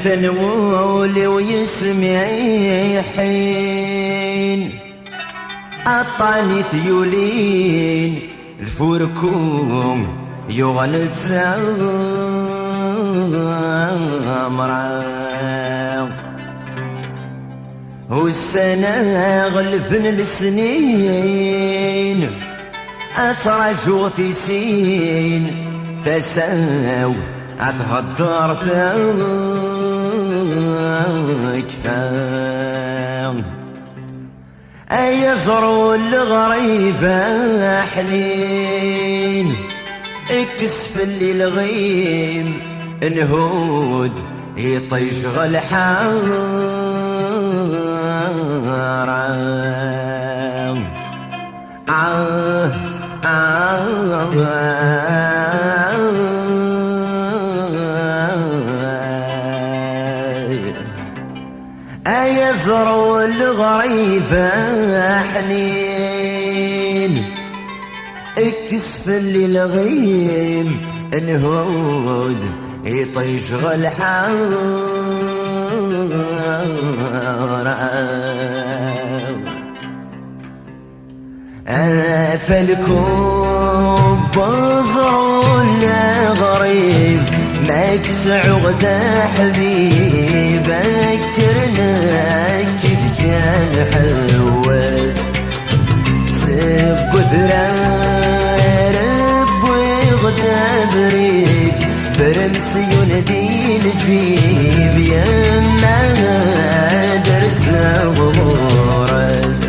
ثنولي ويسمعي حين أطاني ثيولين الفركوم يغلد سامرا والسنة غلفن السنين أترجو في سين فساو أتهدر كفاو أيزروا الغريبة حنين اكتسف اللي الغيم الهود يطيشغل حرام أيزروا الغريبة حنين اكتسف اللي الغيم انهود يطيشغل حرام فالكوب بزروا الغريب مكسع غدا حبيبك ترناك كان حواس سب ثرارب وغدا بريك برمس يندي الجيب يما درس وغرس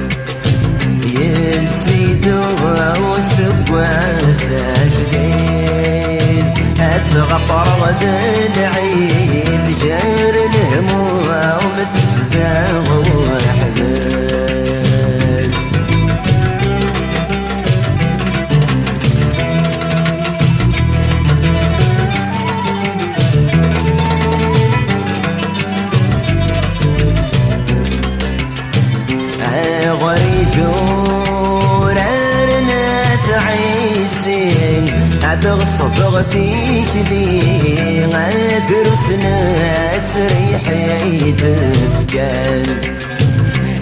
يزيدوا وسبوا ساجدين أتغفر غدا العيد جار الهموم ومتسدى وحبس غريثور أرنات عيسين أتغصب غتيك دي أدرسنا تريح يدفكان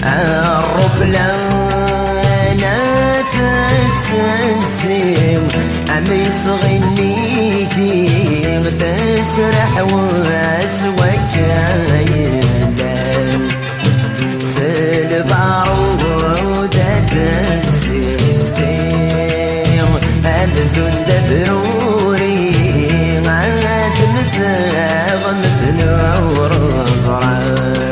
الرب لنا تتسسم أمي صغنيتي تسرح واسوك يدان سلب عروضة السيستم أنزل دبروري عاد مثاغ متنور زرعان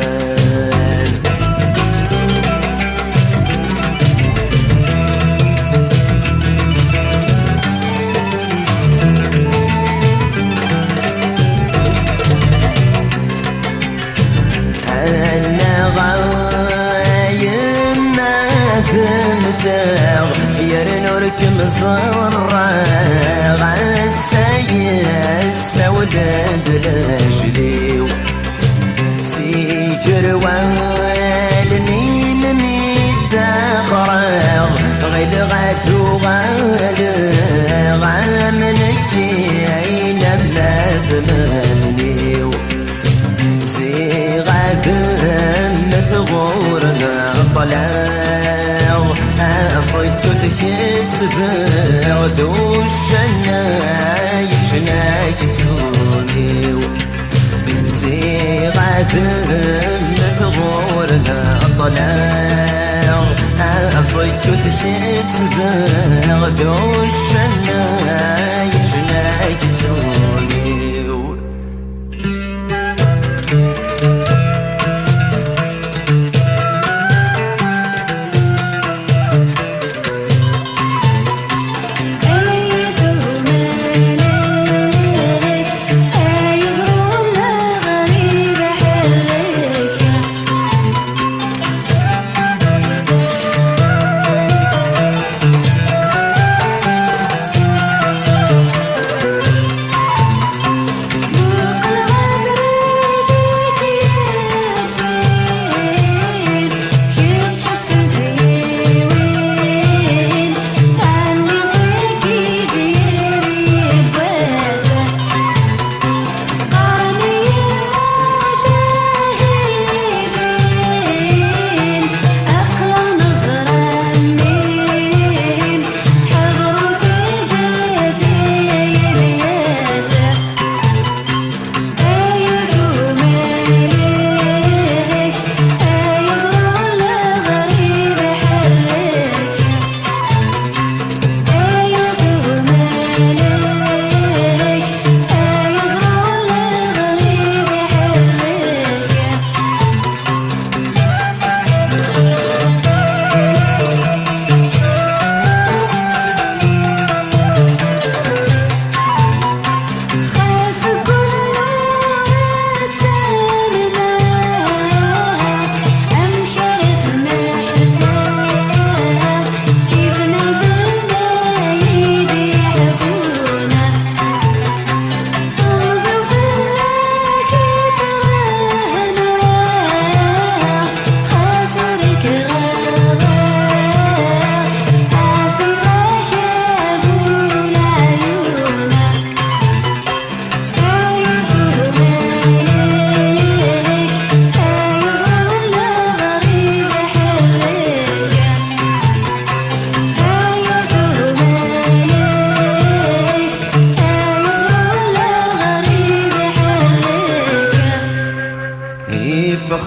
ثمثاغ يرنورك مصرغ السوداد الأجليو سيجر والنين ميداخراغ غلغات وغالغ منك عين بلاد مهنيو صيغة مثغورنا طلاغ صيت الكسب ذو الشناي شناك سوني صيغة مثغورنا طلاغ صيت الكسب ذو الشناي شناك سوني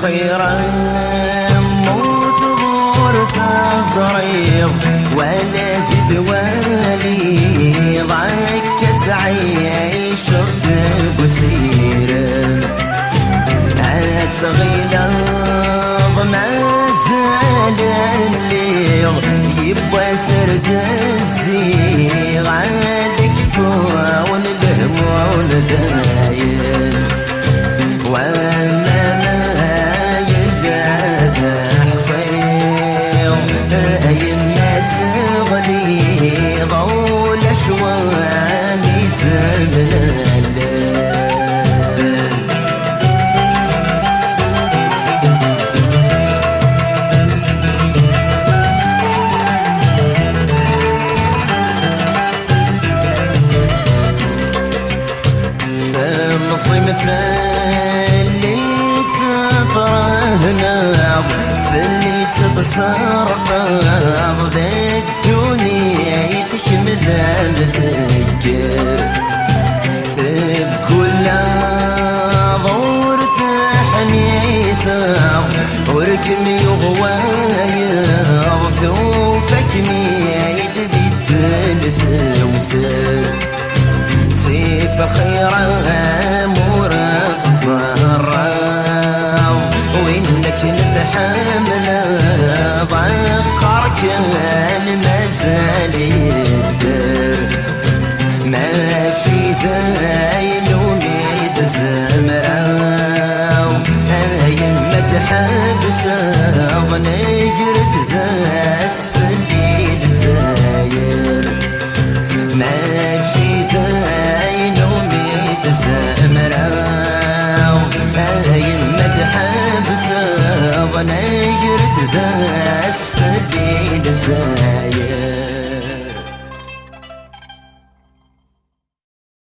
خيرا موت غور صريغ ولا ذوالي ضاك سعيش بسيرة صغيرة ما زال الليل يبقى سرد الزيغ عندك فون الهمون دايل وما تغلي ضول شواني زمن فاللي تطرهنا فاللي تصرف ذا الدنيا يتحمد تذكر بكل ضور حنيثة وركم يغوايا ثوفك ميت ذي الدنيا وسر سيف خيرا مراد صراو وإنك نتحمل ضقر كان مازال يدر ما تشي ذاين وميت زمراو أيم متحبس ظنجرد ذا